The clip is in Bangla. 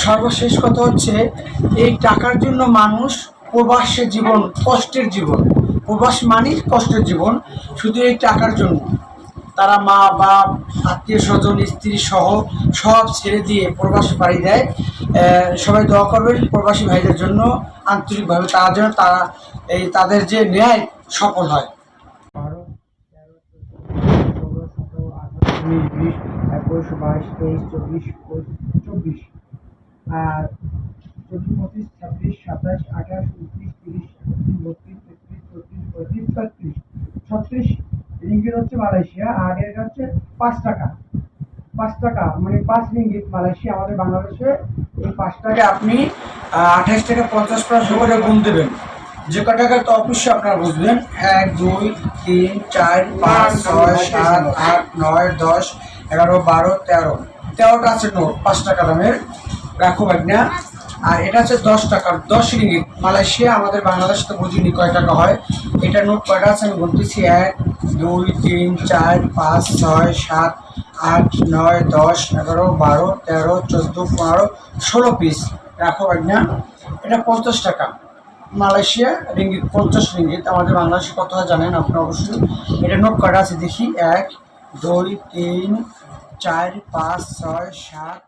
সর্বশেষ কথা হচ্ছে, এই টাকার জন্য মানুষ প্রবাসের জীবন, কষ্টের জীবন, প্রবাস মানেই কষ্টের জীবন। শুধু এই টাকার জন্য তারা মা বাপ, আত্মীয় স্বজন, স্ত্রী সহ সব ছেড়ে দিয়ে প্রবাসে পাড়ি দেয়। সবাই দোয়া করবেন প্রবাসী ভাইদের জন্য আন্তরিকভাবে, তারা যেন তাদের যে ন্যায় সফল হয়। 12, 13, 14, 16, 17, 18, 19, 20, 21, 22, 23, 24, 24 আর 24, 25, 26, 27, 28, 29, 30, 31, 32, 33, 34, 35, 36 রিঙ্গিত হচ্ছে মালয়েশিয়া। আর এটা হচ্ছে 5 টাকা। 5 টাকা মানে 5 রিঙ্গিত মালয়েশিয়া। আমাদের বাংলাদেশে এই 5 টাকা আপনি 28 টাকা 50 করে গুণ দেবেন। যে কটাকা তো অবশ্যই আপনারা বুঝবেন। 1, 2, 3, 4, 5, 6, 7, 8, 9, 10, 11, 12, 13টা আছে নোট 5 টাকা দামের, রাখো না। আর এটা হচ্ছে 10 টাকার 10 রিঙ্গিত মালয়েশিয়া। আমাদের বাংলাদেশ তো বুঝিনি কয় টাকা হয়। এটা নোট কয়টা আছে আমি বলতেছি: 1, 2, 3, 4, 5, 6, 7, 8, 9, 10, 11, 12, 13, 14, 15, 16 পিস, রাখো না। এটা 50 টাকা মালয়েশিয়া রিঙ্গিত, 50 রিঙ্গিত। আমাদের বাংলাদেশে কত হয় জানেন আপনারা অবশ্যই। এটা নোট কয়টা আছে দেখি: 1, 2, 3, 4, 5, 6, 7,